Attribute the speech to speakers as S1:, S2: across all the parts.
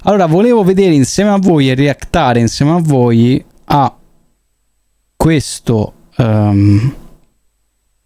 S1: Allora, volevo vedere insieme a voi e reactare insieme a voi a questo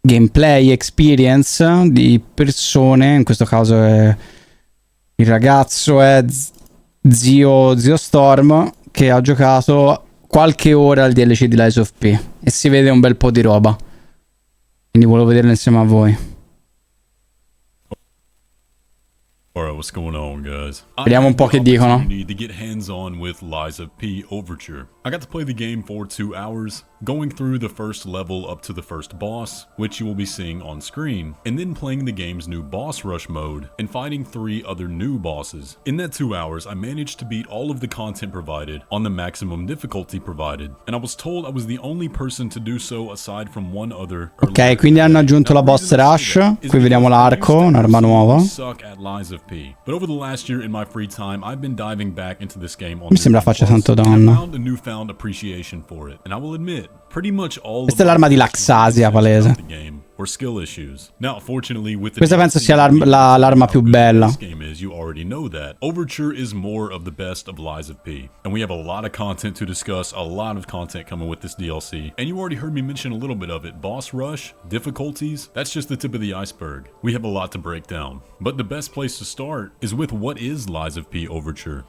S1: gameplay experience di persone, in questo caso è il ragazzo è zio Storm, che ha giocato qualche ora al DLC di Lies of P e si vede un bel po' di roba, quindi volevo vederlo insieme a voi.
S2: Alright, what's going on, guys?
S1: Vediamo un po' che dicono.
S2: To get hands-on with Lies of P Overture. I got to play the game for 2 hours, going through the first level up to the first boss, which you will be seeing on screen, and then playing the game's new boss rush mode, and fighting 3 other new bosses. In that 2 hours, I managed to beat all of the content provided on the maximum difficulty provided, and I was told I was the only person to do so aside from one other.
S1: Ok, quindi hanno aggiunto la boss rush, qui vediamo l'arco, un'arma nuova.
S2: But over the last year in my free time, I've been diving back into this game on
S1: Mi sembra faccia tanto donna.
S2: I found a newfound appreciation for it, and I will admit, pretty much all
S1: Questa è l'arma di Laxasia, palese.
S2: or skill issues. Now, fortunately, with the
S1: Questa penso sia l'arma più bella.
S2: This game is, you already know that. Overture is more of the best of Lies of P, and we have a lot of content to discuss, a lot of content coming with this DLC. And you already heard me mention a little bit of it. Boss rush, difficulties, that's just the tip of the iceberg. We have a lot to break down. But the best place to start is with what is Lies of P Overture.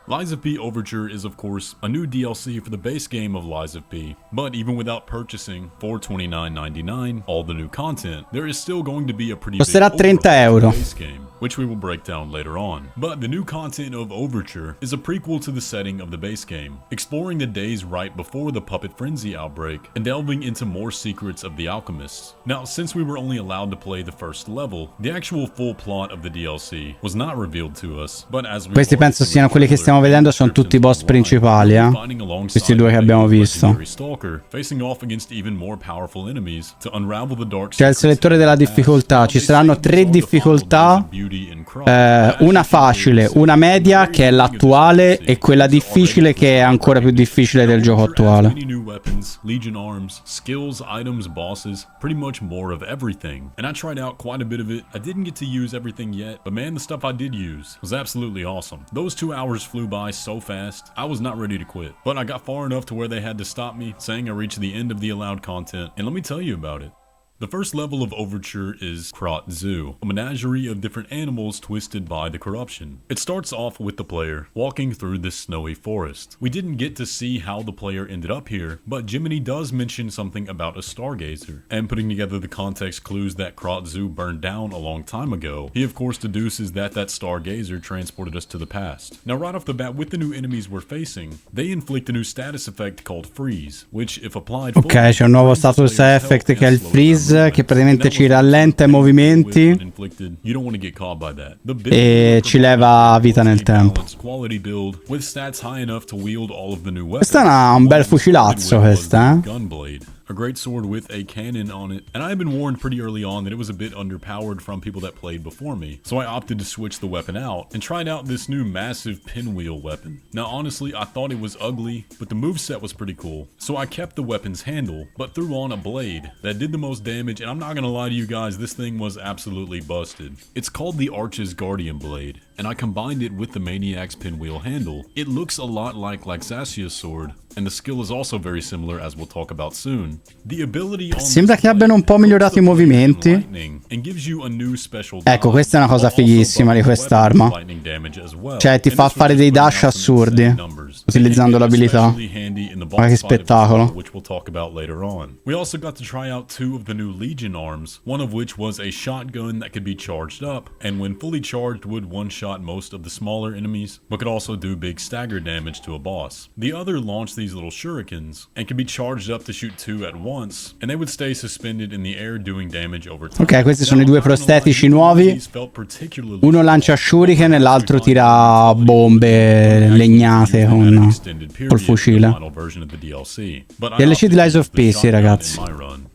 S2: Lies of P Overture is, of course, a new DLC for the base game of Lies of P, but even without purchasing for $29.99 all the new content, there is still going to be a pretty big overhaul to the base game, which we will break down later on. But the new content of Overture is a prequel to the setting of the base game, exploring the days right before the Puppet Frenzy outbreak and delving into more secrets of the alchemists. Now, since we were only allowed to play the first level, the actual full plot of the DLC was not revealed to us, but as we
S1: Questi penso siano quelli che stiamo vedendo, sono tutti i boss principali, questi due che abbiamo visto. C'è il selettore della difficoltà, ci saranno 3 difficoltà, una facile, una media che è l'attuale e quella difficile che è ancora più difficile del gioco attuale.
S2: Legion arms, skills, items, bosses, pretty much more of everything. And I tried out quite a bit of it. I didn't get to use everything yet, but man, the stuff I did use was absolutely awesome. Those 2 hours flew by so fast, I was not ready to quit. But I got far enough to where they had to stop me, saying I reached the end of the allowed content, and let me tell you about it. The first level of Overture is Crot Zoo, a menagerie of different animals twisted by the corruption. It starts off with the player walking through this snowy forest. We didn't get to see how the player ended up here, but Jiminy does mention something about a stargazer, and putting together the context clues that Crot Zoo burned down a long time ago, he of course deduces that that stargazer transported us to the past. Now right off the bat, with the new enemies we're facing, they inflict a new status effect called Freeze, which if applied
S1: Ok, c'è un nuovo status effect che è il Freeze, che praticamente ci rallenta i movimenti e ci leva vita nel tempo. Questa è un bel fucilazzo, questa,
S2: A great sword with a cannon on it, and I had been warned pretty early on that it was a bit underpowered from people that played before me, so I opted to switch the weapon out and tried out this new massive pinwheel weapon. Now honestly, I thought it was ugly, but the moveset was pretty cool, so I kept the weapon's handle, but threw on a blade that did the most damage, and I'm not gonna lie to you guys, this thing was absolutely busted. It's called the Arch's Guardian Blade, and I combined it with the Maniac's pinwheel handle. It looks a lot like Laxasia's sword, and the skill is also very similar, as we'll talk about soon. The ability
S1: sembra che abbiano un po' migliorato i movimenti. Ecco, questa è una cosa fighissima di quest'arma. Cioè, ti fa fare dei dash assurdi utilizzando l'abilità. Ma che spettacolo.
S2: We also got to try out 2 of the new Legion arms, one of which was a shotgun that could be charged up, and when fully charged would one-shot most of the smaller enemies, but could also do big stagger damage to a boss. The other launched these little shurikens, and could be charged up to shoot 2 at once, and they would stay suspended in the air doing damage over time.
S1: Ok, questi sono i 2 prostetici nuovi. Uno lancia shuriken e l'altro tira bombe legnate col fucile. DLC di Lies of P, sì, ragazzi.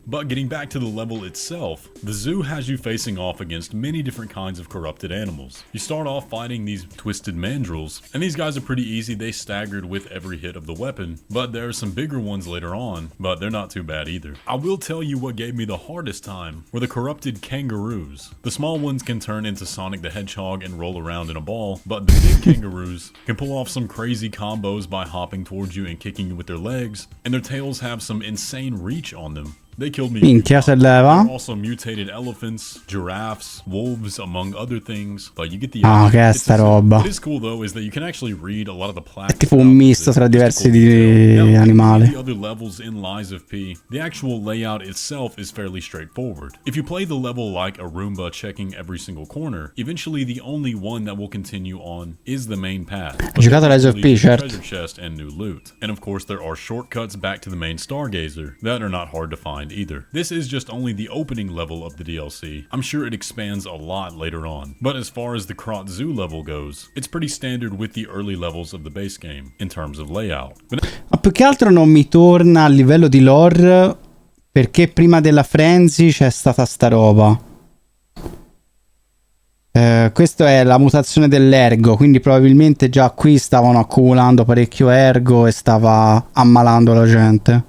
S2: But getting back to the level itself, the zoo has you facing off against many different kinds of corrupted animals. You start off fighting these twisted mandrills, and these guys are pretty easy. They staggered with every hit of the weapon, but there are some bigger ones later on, but they're not too bad either. I will tell you what gave me the hardest time were the corrupted kangaroos. The small ones can turn into Sonic the Hedgehog and roll around in a ball, but the big kangaroos can pull off some crazy combos by hopping towards you and kicking you with their legs, and their tails have some insane reach on them. They killed me.
S1: Minchia, se
S2: There
S1: leva.
S2: are also mutated elephants, giraffes, wolves, among other things, but you get the
S1: Ah,
S2: idea.
S1: che è
S2: It's
S1: sta
S2: a zoo.
S1: roba?
S2: What is cool though is that you can actually read a lot of the plaques.
S1: È tipo un
S2: about
S1: misto
S2: the
S1: tra diversi
S2: mystical detail. Now,
S1: animali.
S2: the other levels in Lies of P, the actual layout itself is fairly straightforward. If you play the level like a Roomba checking every single corner, eventually the only one that will continue on is the main path.
S1: Ho giocato a Lies of P, certo.
S2: Treasure chest and new loot. And of course there are shortcuts back to the main Stargazer that are not hard to find either. This is just only the opening level of the DLC. I'm sure it expands a lot later on. But as far as the Crot Zoo level goes, it's pretty standard with the early levels of the base game in terms of layout.
S1: Ma più che altro non mi torna a livello di lore perché prima della Frenzy c'è stata sta roba. Questa è la mutazione dell'ergo, quindi probabilmente già qui stavano accumulando parecchio ergo e stava ammalando la gente.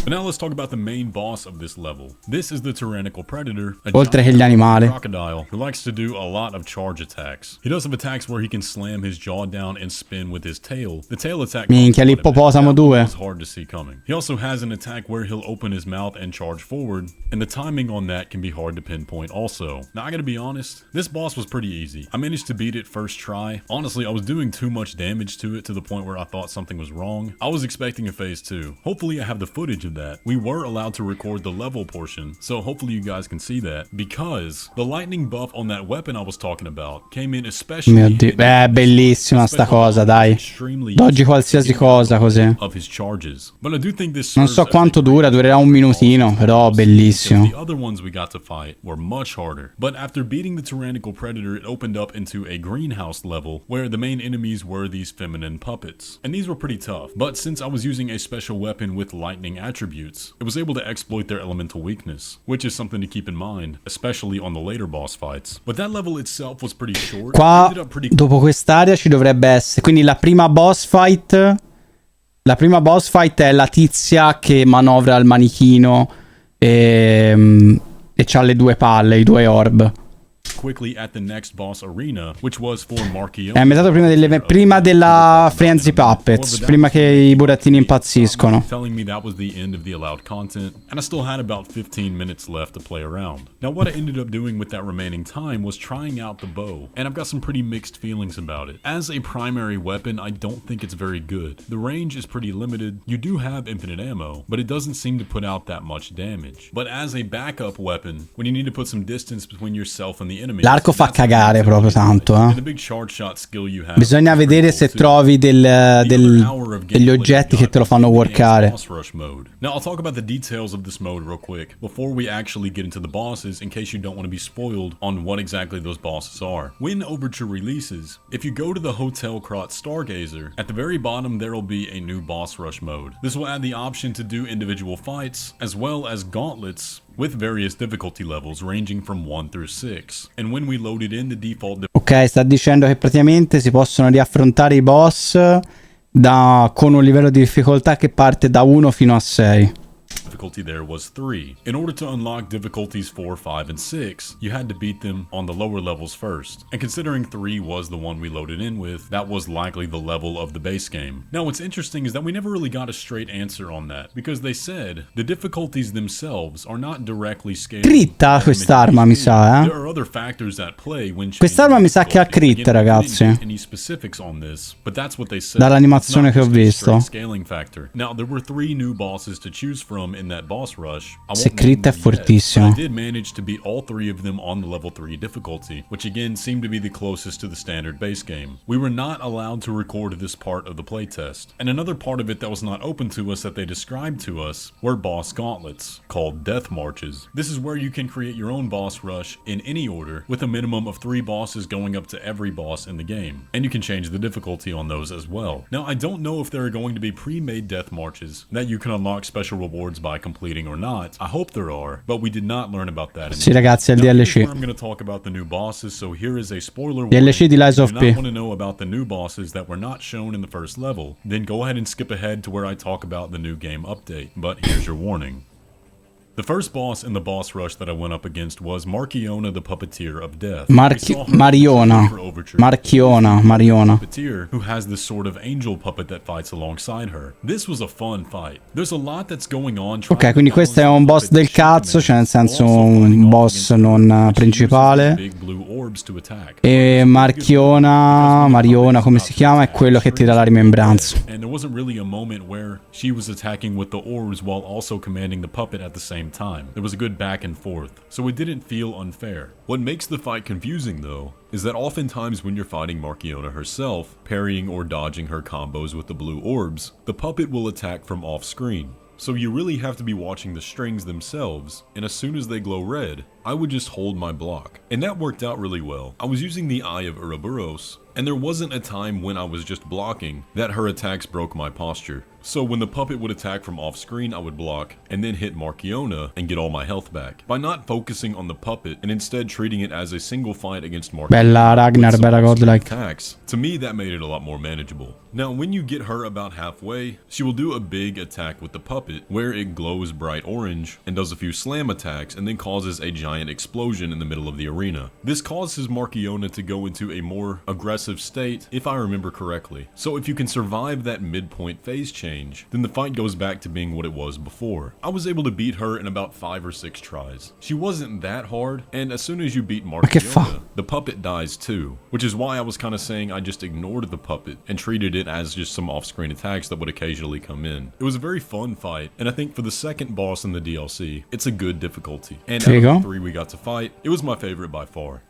S2: But now let's talk about the main boss of this level. This is the Tyrannical Predator, a
S1: Oltre che
S2: giant
S1: gli animali.
S2: crocodile who likes to do a lot of charge attacks. He does have attacks where he can slam his jaw down and spin with his tail. The tail attack
S1: Minchia, l'ippopotamo 2.
S2: is hard to see coming. He also has an attack where he'll open his mouth and charge forward, and the timing on that can be hard to pinpoint also. Now I gotta be honest, this boss was pretty easy. I managed to beat it first try. Honestly, I was doing too much damage to it to the point where I thought something was wrong. I was expecting a phase 2. Hopefully I have the footage of that. We were allowed to record the level portion, so hopefully you guys can see that, because the lightning buff on that weapon I was talking about came in especially
S1: Mio Dio, bellissima sta cosa, dai. Doggi qualsiasi cosa così.
S2: of his charges. But I do think this
S1: Non
S2: serves
S1: so
S2: as a
S1: quanto
S2: great
S1: dura, durerà un minutino, però
S2: because
S1: bellissimo.
S2: the other ones we got to fight were much harder. But after beating the Tyrannical Predator, it opened up into a greenhouse level where the main enemies were these feminine puppets. And these were pretty tough, but since I was using a special weapon with lightning attributes, it was able to exploit their elemental weakness, which is something to keep in mind, especially on the later boss fights. But that level itself was pretty short.
S1: Qua,
S2: Ended up pretty
S1: dopo quest'area ci dovrebbe essere. Quindi la prima boss fight. La prima boss fight è la tizia che manovra il manichino e c'ha le due palle, i due orb.
S2: quickly at the next boss arena, which was for Marchione.
S1: È ambientato prima della Frenzy Puppets, prima che i burattini impazziscono.
S2: Telling me that was the end of the allowed content, and I still had about 15 minutes left to play around. Now what I ended up doing with that remaining time was trying out the bow, and I've got some pretty mixed feelings about it. As a primary weapon, I don't think it's very good. The range is pretty limited. You do have infinite ammo, but it doesn't seem to put out that much damage. But as a backup weapon, when you need to put some distance between yourself and the enemy,
S1: L'arco fa cagare proprio tanto,
S2: and the big charge shot skill you have.
S1: Bisogna vedere se trovi degli oggetti che te lo fanno workare.
S2: Now I'll talk about the details of this mode real quick before we actually get into the bosses, in case you don't want to be spoiled on what exactly those bosses are. When Overture releases, if you go to the Hotel Crot Stargazer, at the very bottom there will be a new boss rush mode. This will add the option to do individual fights, as well as gauntlets with various difficulty levels ranging from 1 through 6. And when we loaded in the default
S1: Ok, sta dicendo che praticamente si possono riaffrontare i boss con un livello di difficoltà che parte da 1 fino a 6.
S2: difficulty there was 3. In order to unlock difficulties 4, 5, and 6, you had to beat them on the lower levels first. And considering 3 was the one we loaded in with, that was likely the level of the base game. Now what's interesting is that we never really got a straight answer on that, because they said the difficulties themselves are not directly scaled.
S1: Critta quest'arma mi sa,
S2: There are other factors at play when
S1: quest'arma mi sa che ha crit, ragazzi.
S2: any specifics on this, but that's what they said.
S1: Dall'animazione che ho visto.
S2: Scaling factor. Now there were 3 new bosses to choose from in that boss rush.
S1: Se crit è fortissimo.
S2: I did manage to beat all 3 of them on the level 3 difficulty, which again seemed to be the closest to the standard base game. We were not allowed to record this part of the playtest, and another part of it that was not open to us that they described to us were boss gauntlets, called death marches. This is where you can create your own boss rush in any order, with a minimum of 3 bosses going up to every boss in the game, and you can change the difficulty on those as well. Now I don't know if there are going to be pre-made death marches that you can unlock special rewards by completing or not. I hope there are, but we did not learn about that.
S1: Sì, ragazzi, è il
S2: Now, here's
S1: DLC.
S2: where I'm going to talk about the new bosses, so here is a spoiler warning.
S1: DLC di Lies of
S2: If you
S1: P.
S2: do not want to know about the new bosses that were not shown in the first level, then go ahead and skip ahead to where I talk about the new game update. But here's your warning. The first boss in the boss rush that I went up against was Marchiona, the Puppeteer of Death.
S1: Mariona.
S2: Puppeteer, who has this sort of angel puppet that fights alongside her. This was a fun fight. There's a lot that's going on.
S1: Ok, quindi questo è un boss del cazzo, cioè nel senso un boss non principale. E Mariona, come si chiama, è quello che tira la rimembranza.
S2: And there wasn't really a moment where she was attacking with the orbs while also commanding the puppet at the same time. There was a good back and forth, so it didn't feel unfair. What makes the fight confusing though is that oftentimes when you're fighting Marchiona herself, parrying or dodging her combos with the blue orbs, the puppet will attack from off screen. So you really have to be watching the strings themselves, and as soon as they glow red, I would just hold my block. And that worked out really well. I was using the Eye of Ouroboros, and there wasn't a time when I was just blocking that her attacks broke my posture. So when the puppet would attack from off screen, I would block and then hit Marchiona and get all my health back. By not focusing on the puppet and instead treating it as a single fight against Marchiona
S1: Bella Ragnar, bella godlike.
S2: attacks, to me that made it a lot more manageable. Now when you get her about halfway, she will do a big attack with the puppet where it glows bright orange and does a few slam attacks and then causes a giant explosion in the middle of the arena. This causes Marchiona to go into a more aggressive state, if I remember correctly. So if you can survive that midpoint phase change, then the fight goes back to being what it was before. I was able to beat her in about 5 or 6 tries. She wasn't that hard, and as soon as you beat Marchiona, the puppet dies too, which is why I was kind of saying I just ignored the puppet and treated it as just some off-screen attacks that would occasionally come in. It was a very fun fight, and I think for the second boss in the DLC, it's a good difficulty. And out of the 3 we got to fight, it was my favorite by far.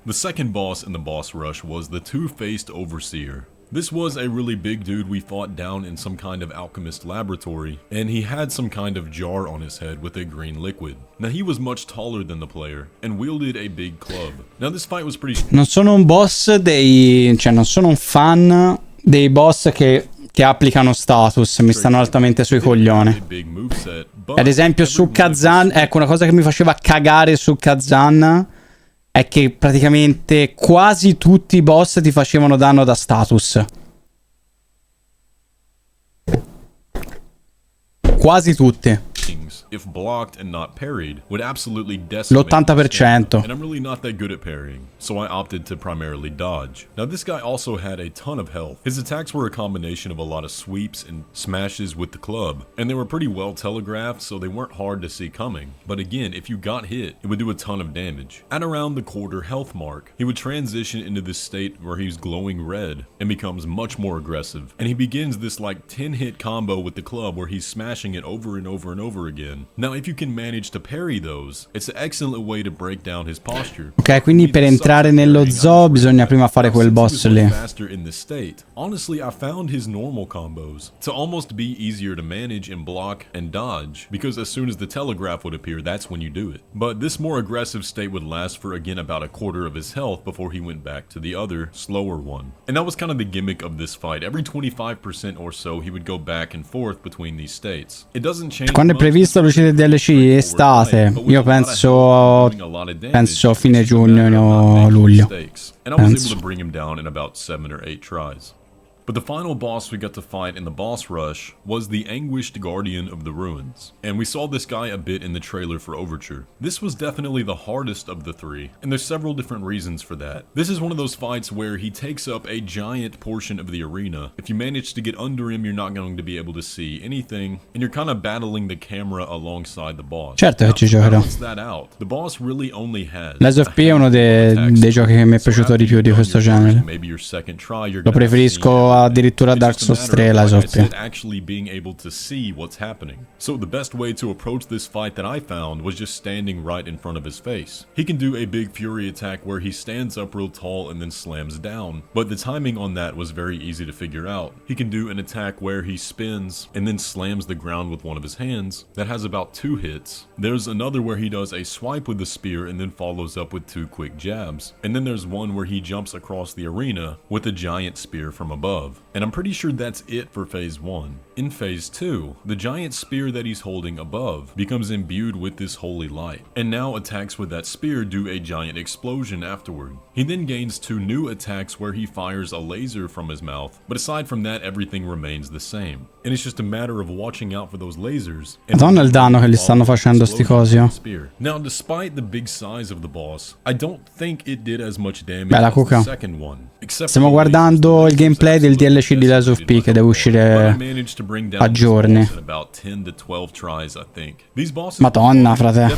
S2: The second boss in the boss rush was the Two-Faced Overseer. This was a really big dude we fought down in some kind of alchemist laboratory, and he had some kind of jar on his head with a green liquid. Now he was much taller than the player, and wielded a big club. Now this fight was pretty...
S1: Non sono un boss dei... cioè non sono un fan dei boss che applicano status, mi stanno altamente sui coglioni. Ad esempio su Kazan, ecco una cosa che mi faceva cagare su Kazan è che praticamente quasi tutti i boss ti facevano danno da status. Quasi tutti.
S2: If blocked and not parried, would absolutely decimate
S1: l'80%.
S2: and I'm really not that good at parrying, so I opted to primarily dodge. Now this guy also had a ton of health. His attacks were a combination of a lot of sweeps and smashes with the club, and they were pretty well telegraphed, so they weren't hard to see coming. But again, if you got hit, it would do a ton of damage. At around the quarter health mark, he would transition into this state where he's glowing red and becomes much more aggressive, and he begins this like 10-hit combo with the club where he's smashing it over and over and over again. Now if you can manage to parry those, it's an excellent way to break down his posture.
S1: Ok, quindi per entrare nello zoo bisogna prima fare quel boss lì.
S2: Faster in this state. Honestly, I found his normal combos to almost be easier to manage and block and dodge, because as soon as the telegraph would appear, that's when you do it. But this more aggressive state would last for again about a quarter of his health before he went back to the other, slower one. And that was kind of the gimmick of this fight. Every 25% or so, he would go back and forth between these states. It doesn't change.
S1: Quando è previsto l'uscita del DLC estate? Io penso fine giugno o luglio.
S2: And I was able to bring him down in about 7 or 8 tries. But the final boss we got to fight in the boss rush was the Anguished Guardian of the Ruins, and we saw this guy a bit in the trailer for Overture. This was definitely the hardest of the 3, and there's several different reasons for that. This is one of those fights where he takes up a giant portion of the arena. If you manage to get under him, you're not going to be able to see anything, and you're kind of battling the camera alongside the boss.
S1: Certo che ci giocherò.
S2: The boss really only has
S1: Lies of P è uno dei giochi che mi è piaciuto di più di questo genere. Lo preferisco addirittura Dark Souls 3 Lies of P.
S2: Actually being able to see what's happening. So the best way to approach this fight that I found was just standing right in front of his face. He can do a big fury attack where he stands up real tall and then slams down, but the timing on that was very easy to figure out. He can do an attack where he spins and then slams the ground with one of his hands. That has about 2 hits. There's another where he does a swipe with the spear and then follows up with 2 quick jabs. And then there's one where he jumps across the arena with a giant spear from above. above. And I'm pretty sure that's it for Phase 1. In Phase 2, the giant spear that he's holding above becomes imbued with this holy light, and now attacks with that spear do a giant explosion afterward. He then gains 2 new attacks where he fires a laser from his mouth, but aside from that everything remains the same. And it's just a matter of watching out for those lasers.
S1: Madonna il danno che gli stanno facendo sti cosi.
S2: Now, despite the big size of the boss, I don't think it did as much damage
S1: Beh, la
S2: as the
S1: cuca.
S2: second one.
S1: Stiamo guardando il gameplay del DLC di Lies of P che deve uscire a giorni. Madonna, frate.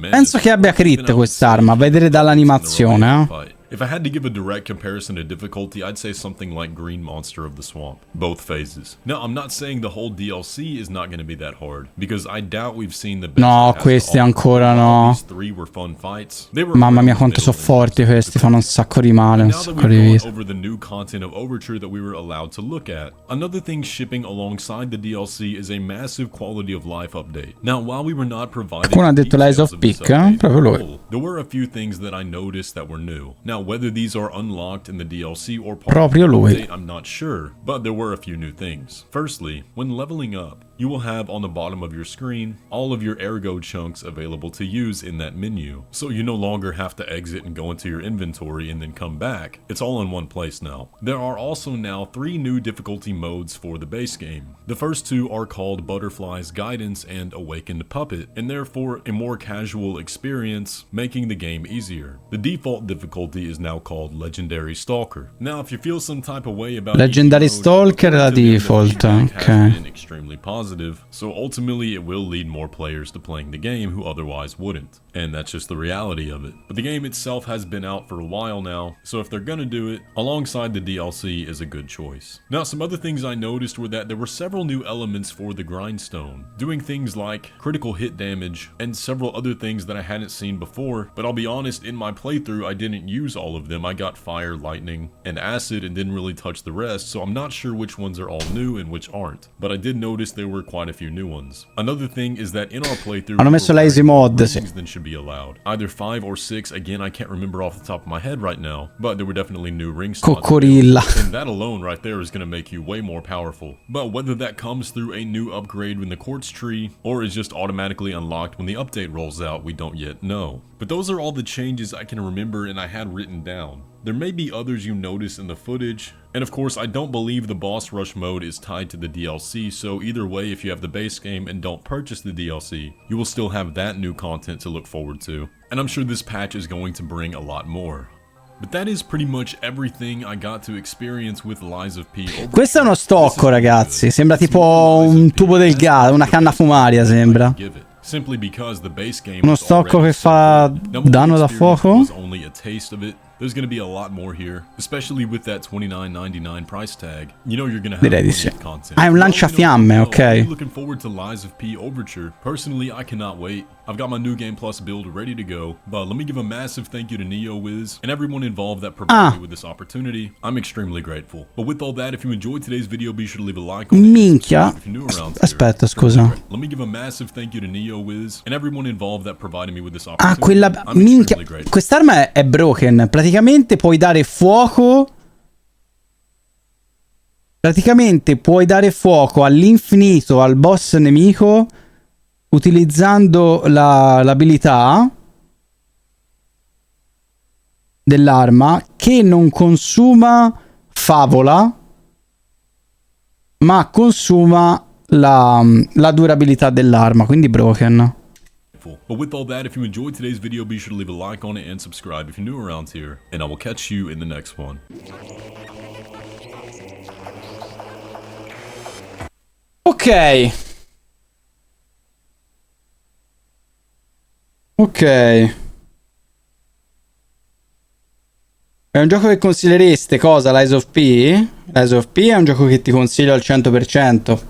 S1: Penso che abbia crit quest'arma, a vedere dall'animazione, eh.
S2: If I had to give a direct comparison to difficulty, I'd say something like Green Monster of the Swamp, both phases. Now, I'm not saying the whole DLC is not going to be that hard, because I doubt we've seen the best.
S1: No, questi ancora no.
S2: These 3 were fun fights.
S1: Mamma mia, quanto sono forti questi, fanno un sacco di male, un sacco di vita.
S2: Over the new content of Overture that we were allowed to look at. Another thing shipping alongside the DLC is a massive quality of life update. Now, while we were not provided
S1: Qualcuno ha detto Lies of P, proprio lui.
S2: There were a few things that I noticed that were new. Now, whether these are unlocked in the DLC or part of the update, I'm not sure, but there were a few new things. Firstly, when leveling up, you will have on the bottom of your screen all of your ergo chunks available to use in that menu, so you no longer have to exit and go into your inventory and then come back. It's all in one place now. There are also now 3 new difficulty modes for the base game. The first 2 are called Butterfly's Guidance and Awakened Puppet, and therefore a more casual experience, making the game easier. The default difficulty is now called Legendary Stalker. Now, if you feel some type of way about
S1: Legendary Stalker è la default, ok.
S2: Extremely positive, so ultimately it will lead more players to playing the game who otherwise wouldn't, and that's just the reality of it. But the game itself has been out for a while now, so if they're gonna do it, alongside the DLC is a good choice. Now, some other things I noticed were that there were several new elements for the grindstone, doing things like critical hit damage and several other things that I hadn't seen before, but I'll be honest, in my playthrough I didn't use all of them. I got fire, lightning, and acid and didn't really touch the rest, so I'm not sure which ones are all new and which aren't, but I did notice there were quite a few new ones. Another thing is that in our playthrough,
S1: hanno messo lazy mod, sì.
S2: Then should be allowed. Either 5 or 6, again I can't remember off the top of my head right now, but there were definitely new ring slots.
S1: Coccorilla.
S2: And that alone right there is going to make you way more powerful. But whether that comes through a new upgrade in the quartz tree, or is just automatically unlocked when the update rolls out, we don't yet know. But those are all the changes I can remember and I had written down. There may be others you notice in the footage, and of course I don't believe the boss rush mode is tied to the DLC, so either way, if you have the base game and don't purchase the DLC, you will still have that new content to look forward to. And I'm sure this patch is going to bring a lot more. But that is pretty much everything I got to experience with Lies of P.
S1: Questo è uno stocco, ragazzi, sembra tipo un tubo del gas, una canna fumaria sembra. Uno stocco che fa danno da fuoco?
S2: There's going to be a lot more here, especially with that $29.99 price tag. You know you're going to have
S1: Direi di sì.
S2: content.
S1: Ah, è un lanciafiamme, ok.
S2: I'm looking forward to Lies of P Overture. Personally, I cannot wait. I've got my new Game Plus build ready to go, but let me give a massive thank you to NeoWiz and everyone involved that provided me with this opportunity. I'm extremely grateful. But with all that, if you enjoyed today's video, be sure to leave a like on it.
S1: Minchia. Aspetta, scusa.
S2: Let me give a massive thank you to NeoWiz and everyone involved that provided me with this opportunity.
S1: Ah, quella minchia. Quest'arma è broken. Praticamente puoi dare fuoco. Praticamente puoi dare fuoco all'infinito al boss nemico utilizzando l'abilità dell'arma che non consuma favola, ma consuma la durabilità dell'arma, quindi broken.
S2: But with all that, if you enjoyed today's video, be sure to leave a like on it and subscribe if you're new around here, and I will catch you in the next one.
S1: Ok. È un gioco che consigliereste, cosa? Lies of P? Lies of P è un gioco che ti consiglio al 100%.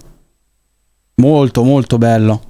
S1: Molto molto bello.